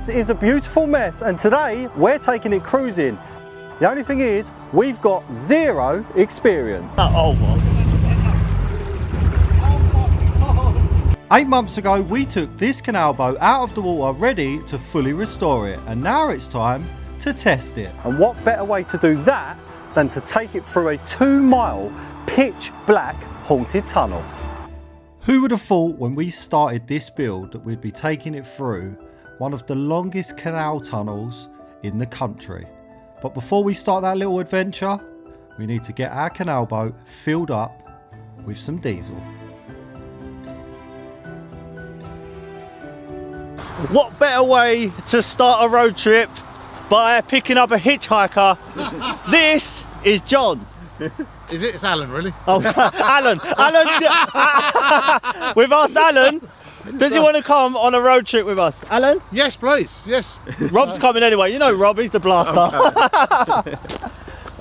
This is a beautiful mess, and today we're taking it cruising. The only thing is, we've got zero experience. Oh, what? 8 months ago, we took this canal boat out of the water ready to fully restore it, and now it's time to test it. And what better way to do that than to take it through a 2-mile pitch black haunted tunnel. Who would have thought when we started this build that we'd be taking it through one of the longest canal tunnels in the country? But before we start that little adventure, we need to get our canal boat filled up with some diesel. What better way to start a road trip by picking up a hitchhiker? This is John. Is it? It's Alan, really? Oh, Alan. We've asked Alan, does he want to come on a road trip with us? Alan? Yes, please. Yes. Rob's coming anyway. You know Rob, he's the blaster.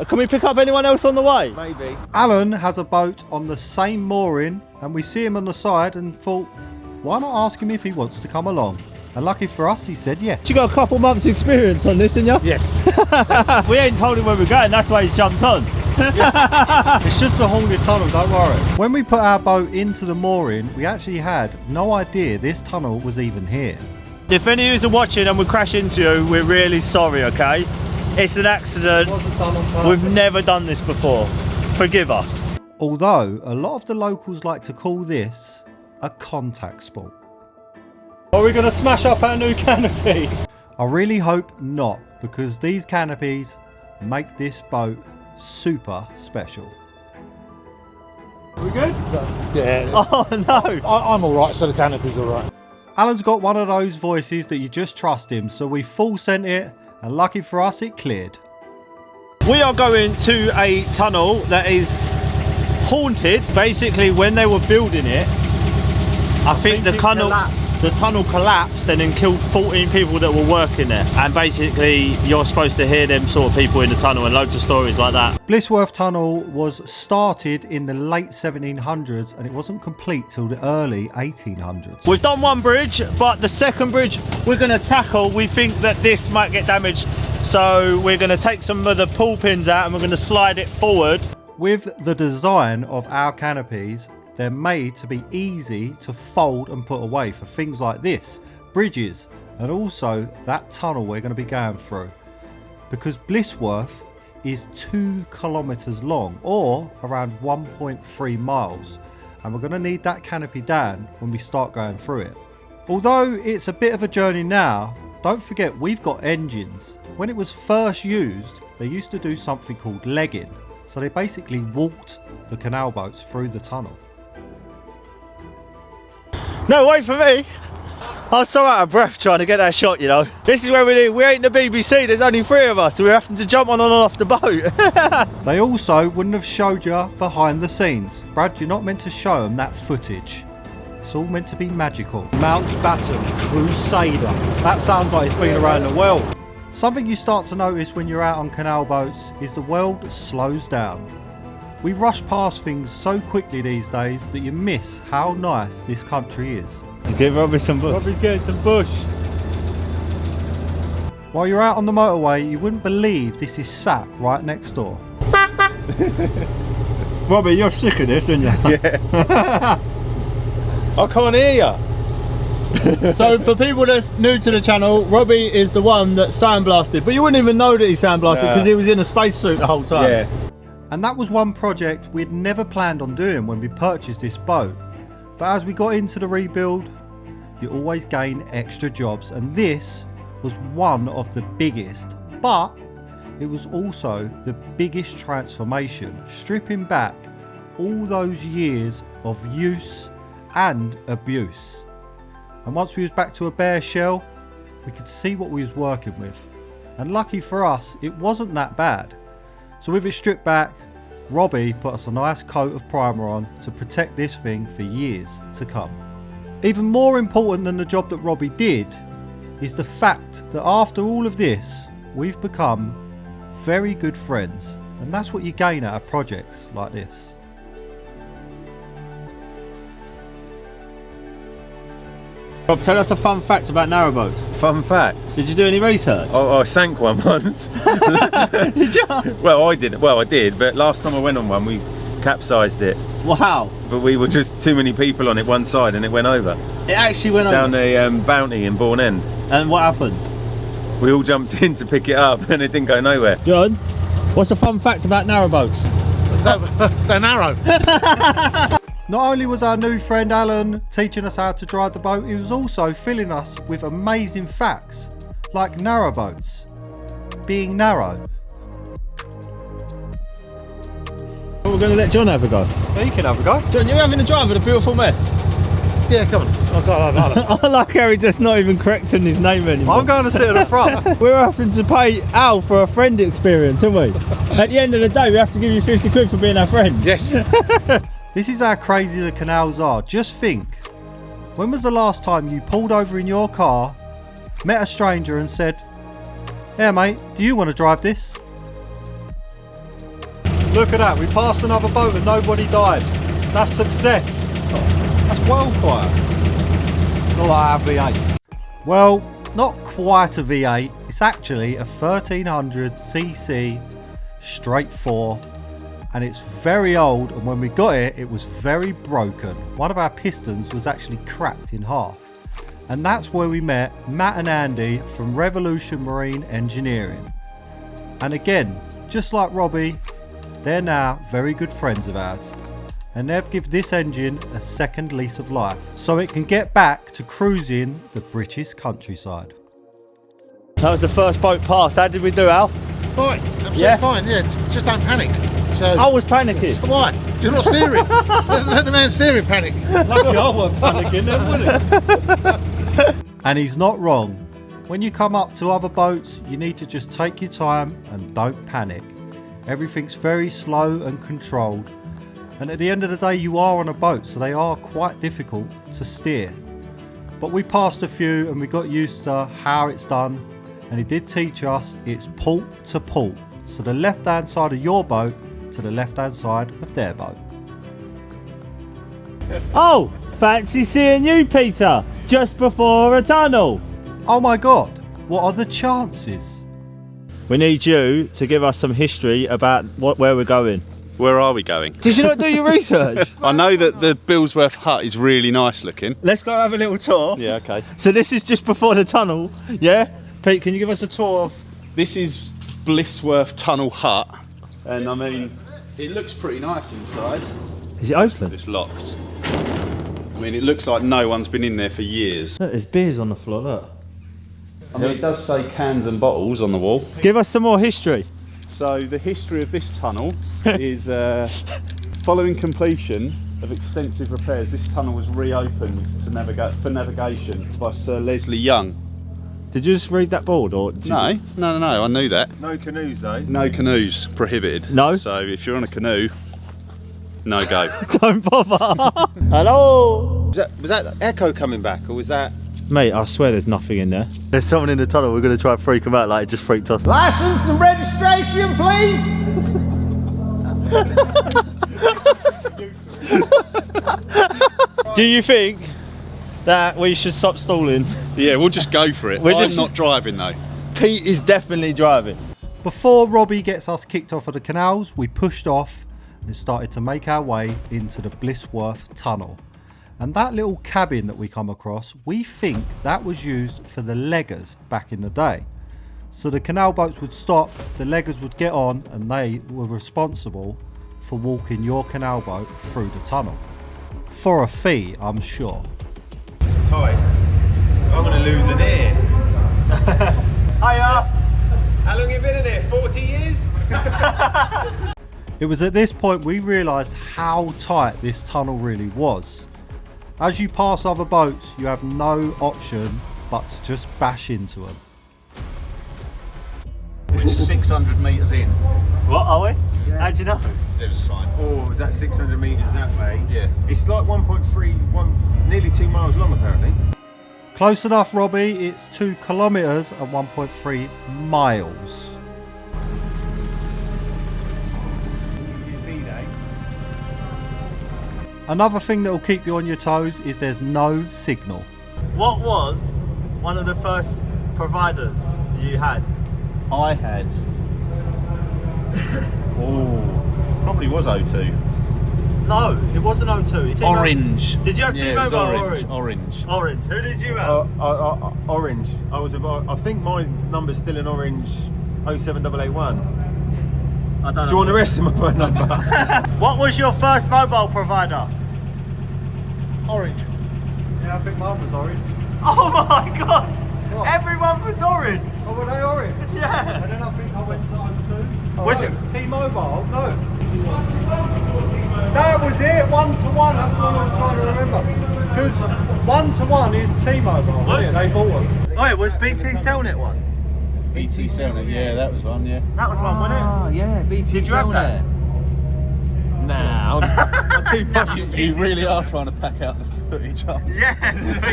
Can we pick up anyone else on the way? Maybe. Alan has a boat on the same mooring, and we see him on the side and thought, why not ask him if he wants to come along? And lucky for us, he said yes. You got a couple months experience on this, didn't you? Yes. We ain't told him where we're going, that's why he's jumped on. It's just a haunted tunnel, don't worry. When we put our boat into the mooring, we actually had no idea this tunnel was even here. If any of you are watching and we crash into you, we're really sorry, okay? It's an accident. We've never done this before. Forgive us. Although, a lot of the locals like to call this a contact spot. Are we going to smash up our new canopy? I really hope not, because these canopies make this boat super special. We good? Yeah. Oh no. I'm all right, so the canopy's all right. Alan's got one of those voices that you just trust him, so we full sent it, and lucky for us, it cleared. We are going to a tunnel that is haunted. Basically, when they were building it, I think the tunnel collapsed and then killed 14 people that were working there. And basically, you're supposed to hear them sort of people in the tunnel and loads of stories like that. Blisworth Tunnel was started in the late 1700s and it wasn't complete till the early 1800s. We've done one bridge, but the second bridge we're going to tackle, we think that this might get damaged. So we're going to take some of the pull pins out and we're going to slide it forward. With the design of our canopies, they're made to be easy to fold and put away for things like this, bridges, and also that tunnel we're going to be going through. Because Blisworth is 2 kilometers long, or around 1.3 miles, and we're going to need that canopy down when we start going through it. Although it's a bit of a journey now, don't forget we've got engines. When it was first used, they used to do something called legging, so they basically walked the canal boats through the tunnel. No, wait for me. I was so out of breath trying to get that shot, you know. This is where we ain't the BBC, there's only 3 of us, so we're having to jump on and off the boat. They also wouldn't have showed you behind the scenes. Brad, you're not meant to show them that footage. It's all meant to be magical. Mountbatten Crusader. That sounds like it's been around the world. Something you start to notice when you're out on canal boats is the world slows down. We rush past things so quickly these days that you miss how nice this country is. Give Robbie some bush. Robbie's getting some bush. While you're out on the motorway, you wouldn't believe this is sat right next door. Robbie, you're sick of this, aren't you? Yeah. I can't hear you. So for people that's new to the channel, Robbie is the one that sandblasted, but you wouldn't even know that he sandblasted because he was in a spacesuit the whole time. Yeah. And that was one project we'd never planned on doing when we purchased this boat. But as we got into the rebuild, you always gain extra jobs, and this was one of the biggest, but it was also the biggest transformation, stripping back all those years of use and abuse. And once we was back to a bare shell, we could see what we was working with. And lucky for us, it wasn't that bad. So with it stripped back, Robbie put us a nice coat of primer on to protect this thing for years to come. Even more important than the job that Robbie did is the fact that after all of this, we've become very good friends. And that's what you gain out of projects like this. Rob, tell us a fun fact about narrowboats. Fun fact. Did you do any research? I sank one once. Did you? Well, I didn't. Well, I did, but last time I went on one, we capsized it. Wow. But we were just too many people on it one side, and it went over. It actually went Down over? the Bounty in Bourne End. And what happened? We all jumped in to pick it up, and it didn't go nowhere. John, what's a fun fact about narrowboats? They're narrow. Not only was our new friend Alan teaching us how to drive the boat, he was also filling us with amazing facts, like narrowboats being narrow. We're going to let John have a go. Yeah, you can have a go. John, you're having a drive with a beautiful mess. Yeah, come on. I like how he's just not even correcting his name anymore. I'm going to sit at the front. We're having to pay Al for a friend experience, aren't we? At the end of the day, we have to give you 50 quid for being our friend. Yes. This is how crazy the canals are. Just think, when was the last time you pulled over in your car, met a stranger and said, "Hey mate, do you want to drive this?" Look at that, we passed another boat and nobody died. That's success. That's well quiet. Not like our V8. Well, not quite a V8. It's actually a 1300cc straight 4. And it's very old, and when we got it, it was very broken. One of our pistons was actually cracked in half. And that's where we met Matt and Andy from Renovation Marine Engineering. And again, just like Robbie, they're now very good friends of ours. And they've given this engine a second lease of life, so it can get back to cruising the British countryside. That was the first boat passed. How did we do, Al? Fine. Absolutely Yeah? fine. Yeah. Just don't panic. So. I was panicking. Why? You're not steering. Let the man steering panic. Lucky I weren't panicking then, would it? And he's not wrong. When you come up to other boats, you need to just take your time and don't panic. Everything's very slow and controlled. And at the end of the day, you are on a boat, so they are quite difficult to steer. But we passed a few and we got used to how it's done. And he did teach us it's port to port. So the left hand side of your boat to the left hand side of their boat. Oh, fancy seeing you, Peter, just before a tunnel. Oh my god, what are the chances? We need you to give us some history about where we're going. Where are we going? Did you not do your research? I know that the Blisworth hut is really nice looking. Let's go have a little tour. Yeah, okay. So this is just before the tunnel, yeah? Pete, can you give us a tour of... This is Blisworth Tunnel hut, and I mean, it looks pretty nice inside. Is it open? It's locked. I mean, it looks like no one's been in there for years. Look, there's beers on the floor, look. I mean, it does say cans and bottles on the wall. Give us some more history. So the history of this tunnel is following completion of extensive repairs, this tunnel was reopened to for navigation by Sir Leslie Young. Did you just read that board, or did No, you... no, I knew that. No canoes though. No canoes prohibited. No? So if you're on a canoe, no go. Don't bother. Hello. Was that echo coming back, or was that? Mate, I swear there's nothing in there. There's someone in the tunnel. We're going to try and freak them out like it just freaked us. License and registration, please. Do you think that we should stop stalling? Yeah, we'll just go for it. I'm not driving though. Pete is definitely driving. Before Robbie gets us kicked off of the canals, we pushed off and started to make our way into the Blisworth Tunnel. And that little cabin that we come across, we think that was used for the leggers back in the day. So the canal boats would stop, the leggers would get on, and they were responsible for walking your canal boat through the tunnel. For a fee, I'm sure. This is tight. I'm going to lose an ear. Hiya. How long have you been in here? 40 years? It was at this point we realised how tight this tunnel really was. As you pass other boats, you have no option but to just bash into them. We're 600 metres in. What are we? Yeah. How'd you know? There's a sign. Oh, was that 600 metres that way? Yeah. It's like 1.3, nearly 2 miles long apparently. Close enough, Robbie. It's 2 kilometres and 1.3 miles. Another thing that will keep you on your toes is there's no signal. What was one of the first providers you had? I had. Oh, probably was O2. No, it wasn't O2. Orange. Did you have Yeah, it T-Mobile was or Orange? Orange. Orange. Who did you have? Orange. I think my number's still in Orange 07881. I don't know. Do you want the rest of my phone number? What was your first mobile provider? Orange. Yeah, I think mine was Orange. Oh my god! What? Everyone was orange! Oh, were they Orange? Yeah! And then I think I went to O2. Was it? T-Mobile? No. That was it, 1-to-1, that's the one I'm trying to remember. Because 1-to-1 is T-Mobile, Was- yeah, they bought them. Oh, it was BT Cellnet one. BT Cellnet, yeah, that was one, yeah. That was one, wasn't it? Yeah, BT Did you have that? Nah, I'm too posh. You really are trying to pack out the footage, aren't you? Yeah,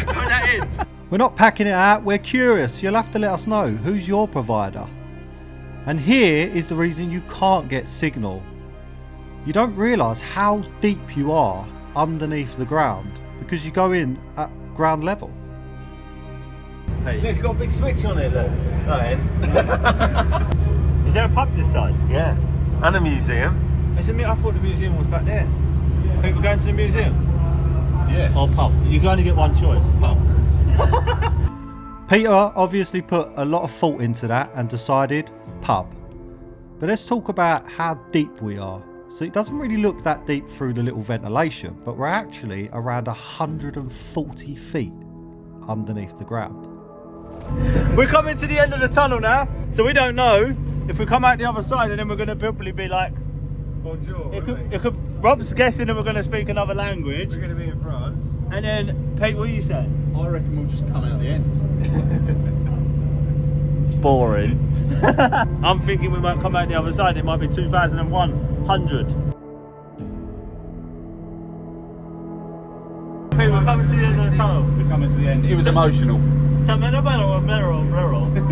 put that in. We're not packing it out, we're curious. You'll have to let us know who's your provider. And here is the reason you can't get signal. You don't realise how deep you are underneath the ground because you go in at ground level. It's got a big switch on it, look. Is there a pub this side? Yeah, and a museum. I thought the museum was back there. People going to the museum? Yeah. Or pub? You can only get one choice. Pub. Peter obviously put a lot of thought into that and decided pub. But let's talk about how deep we are. So it doesn't really look that deep through the little ventilation, but we're actually around 140 feet underneath the ground. We're coming to the end of the tunnel now, so we don't know if we come out the other side and then we're going to probably be like, Bonjour. Rob's guessing that we're going to speak another language. We're going to be in France. And then, Pete, what are you saying? I reckon we'll just come out the end. Boring. I'm thinking we might come out the other side. It might be 2100. Pete, we're coming to the end of the tunnel. We're coming to the end. It was emotional.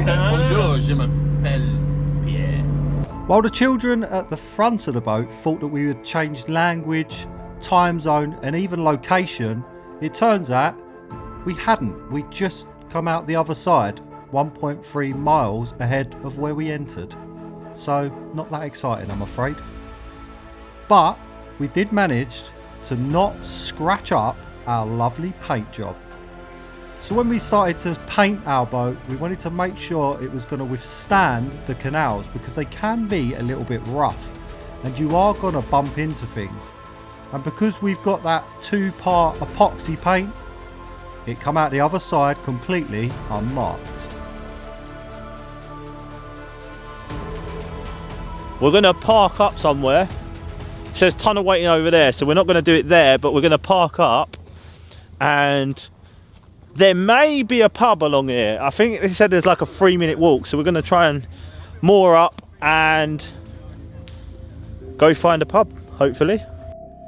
Bonjour, je m'appelle Pierre. While the children at the front of the boat thought that we had changed language, time zone and even location, it turns out we hadn't. We'd just come out the other side, 1.3 miles ahead of where we entered. So not that exciting, I'm afraid. But we did manage to not scratch up our lovely paint job. So when we started to paint our boat, we wanted to make sure it was going to withstand the canals because they can be a little bit rough and you are going to bump into things. And because we've got that 2-part epoxy paint, it come out the other side completely unmarked. We're going to park up somewhere. It says tunnel waiting over there, so we're not going to do it there, but we're going to park up and there may be a pub along here. I think they said there's like a 3-minute walk, so we're going to try and moor up and go find a pub, hopefully.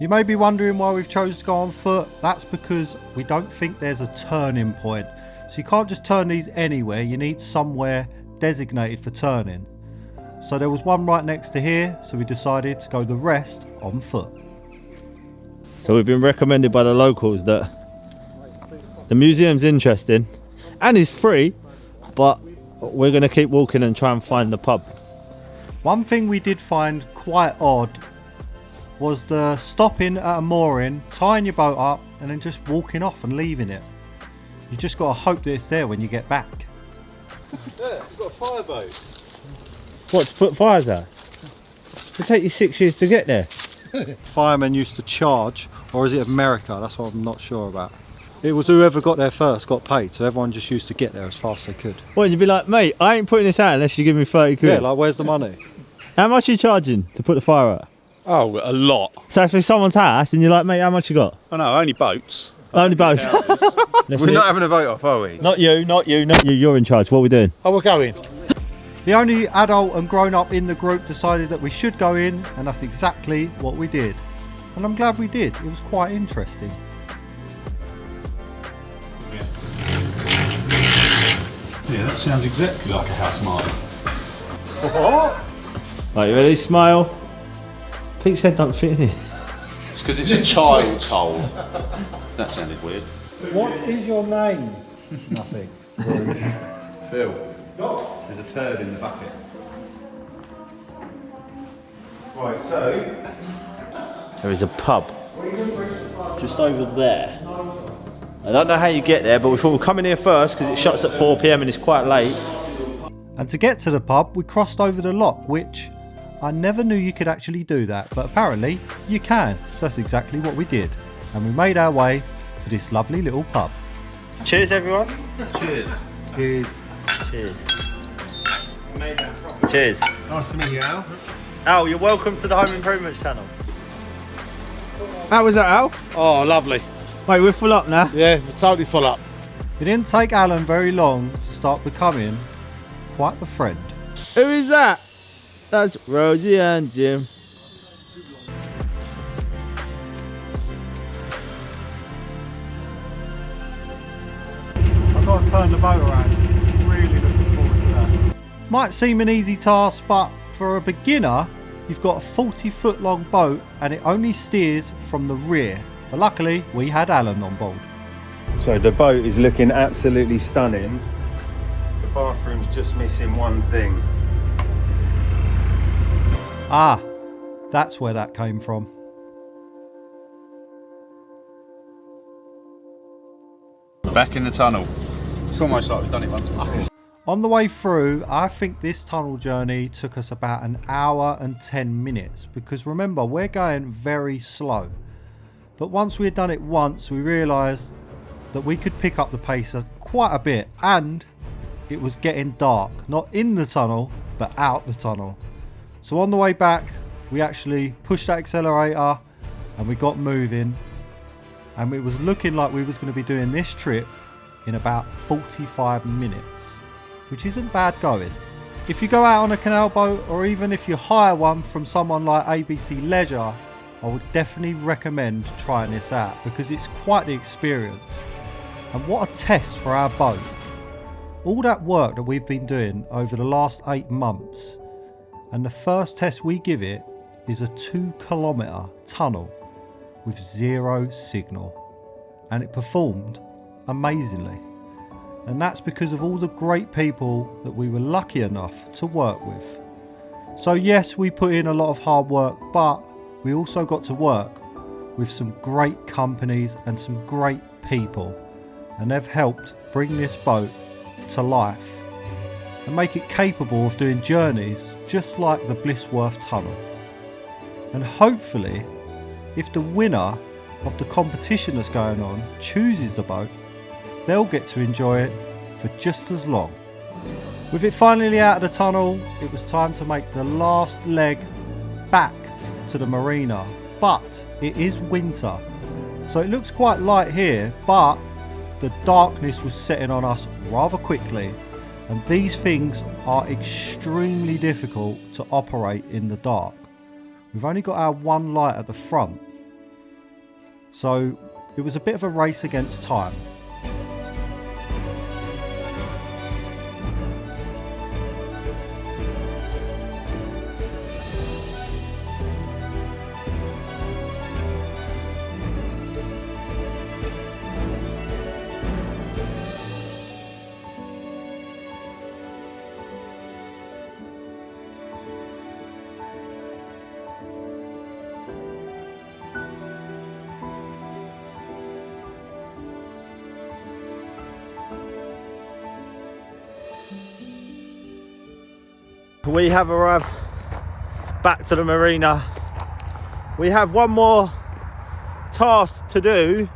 You may be wondering why we've chosen to go on foot. That's because we don't think there's a turning point. So you can't just turn these anywhere, you need somewhere designated for turning. So there was one right next to here, so we decided to go the rest on foot. So we've been recommended by the locals that the museum's interesting and it's free, but we're going to keep walking and try and find the pub. One thing we did find quite odd was the stopping at a mooring, tying your boat up and then just walking off and leaving it. You just got to hope that it's there when you get back. Yeah, you've got a fireboat. What, to put fires out? It'll take you 6 years to get there. Firemen used to charge, or is it America? That's what I'm not sure about. It was whoever got there first got paid, so everyone just used to get there as fast as they could. What, you'd be like, mate, I ain't putting this out unless you give me 30 quid. Yeah, like where's the money? How much are you charging to put the fire out? Oh, a lot. So if it's someone's house and you're like, mate, how much you got? Oh no, only boats. Only both. We're not having a vote off, are we? Not you, not you, not you. You're in charge. What are we doing? Oh, we're going. The only adult and grown up in the group decided that we should go in, and that's exactly what we did. And I'm glad we did, it was quite interesting. Yeah, that sounds exactly like a house mark. Right, you ready? Smile. Pete's head don't fit in here. It's because it's a child's hole. That sounded weird. What is your name? Nothing. Phil, there's a turd in the bucket. Right, so There is a pub just over there. I don't know how you get there, but we thought we'd come in here first because it shuts at 4 PM and it's quite late. And to get to the pub, we crossed over the lock, which I never knew you could actually do that, but apparently you can. So that's exactly what we did. And we made our way to this lovely little pub. Cheers, everyone. cheers. Cheers. Cheers. Cheers. Nice to meet you, Al. Al, you're welcome to the Home Improvements channel. How was that, Al? Oh, lovely. Wait, we're full up now. Yeah, we're totally full up. It didn't take Alan very long to start becoming quite the friend. Who is that? That's Rosie and Jim. I've got to turn the boat around. Really looking forward to that. Might seem an easy task, but for a beginner, you've got a 40-foot long boat and it only steers from the rear. But luckily, we had Alan on board. So the boat is looking absolutely stunning. The bathroom's just missing one thing. Ah, that's where that came from. Back in the tunnel. It's almost like we've done it once before. On the way through, I think this tunnel journey took us about an hour and 10 minutes because remember, we're going very slow. But once we had done it once, we realised that we could pick up the pace quite a bit, and it was getting dark, not in the tunnel, but out the tunnel. So on the way back, we actually pushed that accelerator and we got moving, and it was looking like we was going to be doing this trip in about 45 minutes, which isn't bad going. If you go out on a canal boat, or even if you hire one from someone like ABC Leisure, I would definitely recommend trying this out because it's quite the experience. And what a test for our boat. All that work that we've been doing over the last 8 months, and the first test we give it is a 2-kilometre tunnel with 0 signal, and it performed amazingly. And that's because of all the great people that we were lucky enough to work with. So yes, we put in a lot of hard work, but we also got to work with some great companies and some great people, and they've helped bring this boat to life and make it capable of doing journeys just like the Blisworth Tunnel. And hopefully, if the winner of the competition that's going on chooses the boat, they'll get to enjoy it for just as long. With it finally out of the tunnel, it was time to make the last leg back to the Marina, but it is winter, so it looks quite light here, but the darkness was setting on us rather quickly, and these things are extremely difficult to operate in the dark. We've only got our one light at the front, so it was a bit of a race against time. We have arrived back to the marina. We have one more task to do,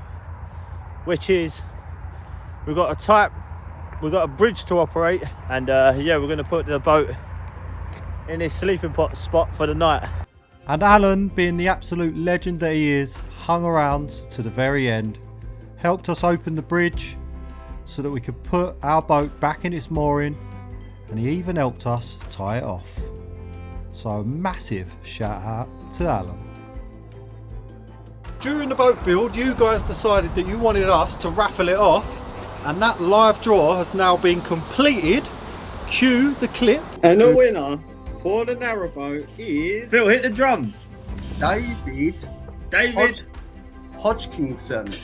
which is we've got a bridge to operate, and yeah, we're going to put the boat in his sleeping spot for the night. And Alan, being the absolute legend that he is, hung around to the very end, helped us open the bridge so that we could put our boat back in its mooring, and he even helped us tie it off. So a massive shout out to Alan. During the boat build, you guys decided that you wanted us to raffle it off, and that live draw has now been completed. Cue the clip. And the winner for the narrowboat is Phil, hit the drums. David Hodgkinson.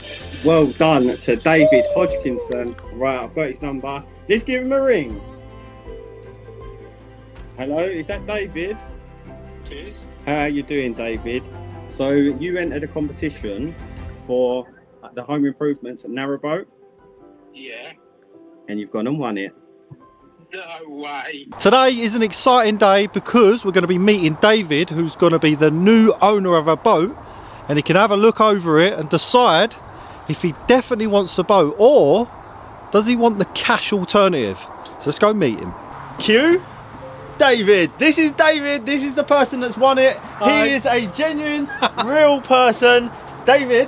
Well done to David Hodgkinson. Right, I've got his number. Let's give him a ring. Hello, is that David? Cheers. How are you doing, David? So you entered a competition for the home improvements at Narrowboat, Yeah. and you've gone and won it. No way. Today is an exciting day because we're going to be meeting David, who's going to be the new owner of a boat, and he can have a look over it and decide if he definitely wants the boat or does he want the cash alternative. So let's go meet him. Q. David. This is David. This is the person that's won it. Hi. He is a genuine, real person. David,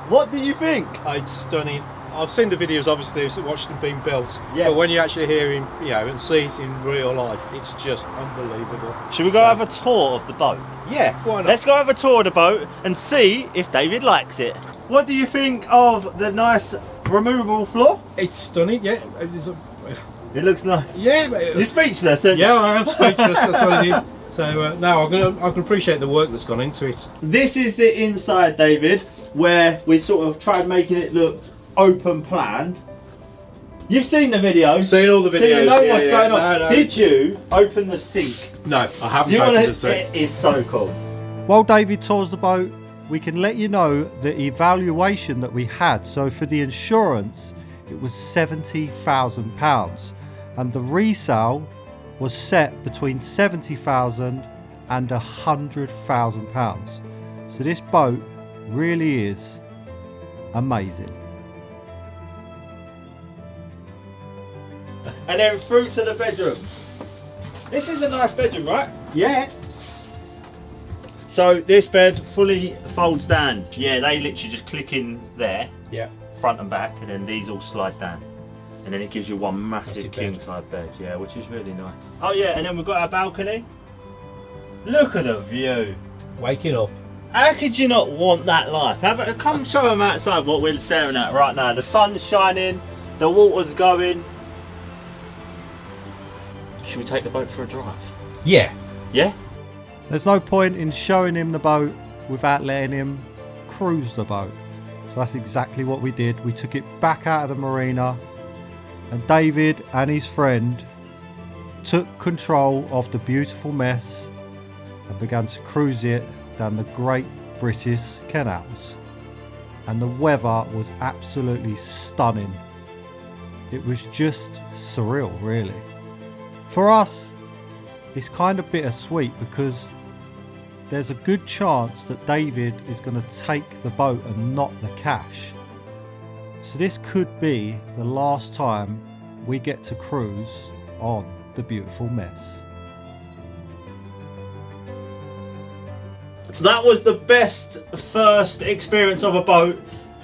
what do you think? It's stunning. I've seen the videos, obviously, watched them being built. Yeah. But when you actually hear him, you know, and see it in real life, it's just unbelievable. Should we go have a tour of the boat? Yeah, why not? Let's go have a tour of the boat and see if David likes it. What do you think of the nice removable floor? It's stunning, yeah. It looks nice. Yeah, You're speechless, aren't you? yeah, I am speechless. That's what it is. So no, I can appreciate the work that's gone into it. This is the inside, David, where we sort of tried making it look open planned. You've seen the video. Seen all the videos. So you know yeah, what's yeah. going on. No. Did you open the sink? No, I haven't Do you opened want the to? sink. It is so cool. While David tours the boat, we can let you know the evaluation that we had. So for the insurance, it was £70,000, and the resale was set between £70,000 and £100,000. So this boat really is amazing. And then through to the bedroom. This is a nice bedroom, right? Yeah. So this bed fully folds down. Yeah, they literally just click in there, Yeah. front and back, and then these all slide down. And then it gives you one massive Massive king bed. side bed, yeah, which is really nice. Oh yeah, and then we've got our balcony. Look at the view. Waking up. How could you not want that life? Come show them outside what we're staring at right now. The sun's shining, the water's going. Should we take the boat for a drive? Yeah. Yeah? There's no point in showing him the boat without letting him cruise the boat. So that's exactly what we did. We took it back out of the marina, and David and his friend took control of the beautiful mess and began to cruise it down the Great British Canals. And the weather was absolutely stunning. It was just surreal, really. For us, it's kind of bittersweet because there's a good chance that David is going to take the boat and not the cash. So this could be the last time we get to cruise on the beautiful mess. That was the best first experience of a boat.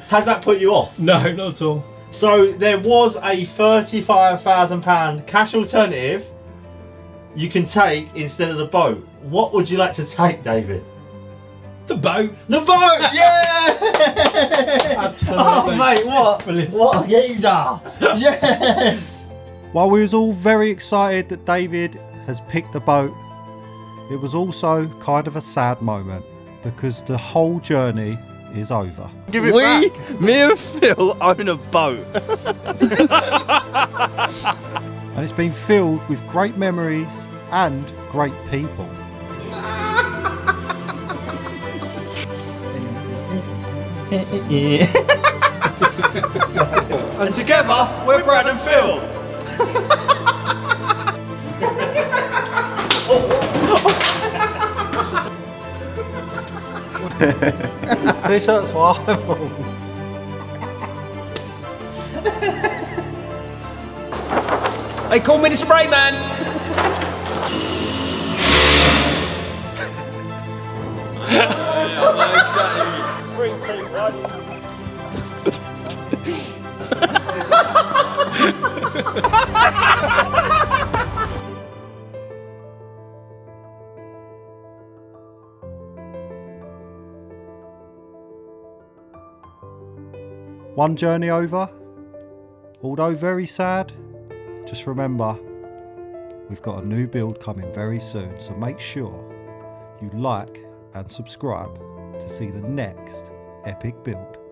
Has that put you off? No, not at all. So there was a £35,000 cash alternative you can take instead of the boat. What would you like to take, David? The boat. The boat! Yeah! Absolutely. Oh mate, what? Brilliant. What a geezer! Yes! While we was all very excited that David has picked the boat, it was also kind of a sad moment because the whole journey is over. Give it back. Me and Phil own a boat. And it's been filled with great memories and great people. And together, we're Brad and Phil. This hurts my eyeballs. They call me the spray man. One journey over, although very sad, just remember we've got a new build coming very soon, so make sure you like and subscribe to see the next epic build.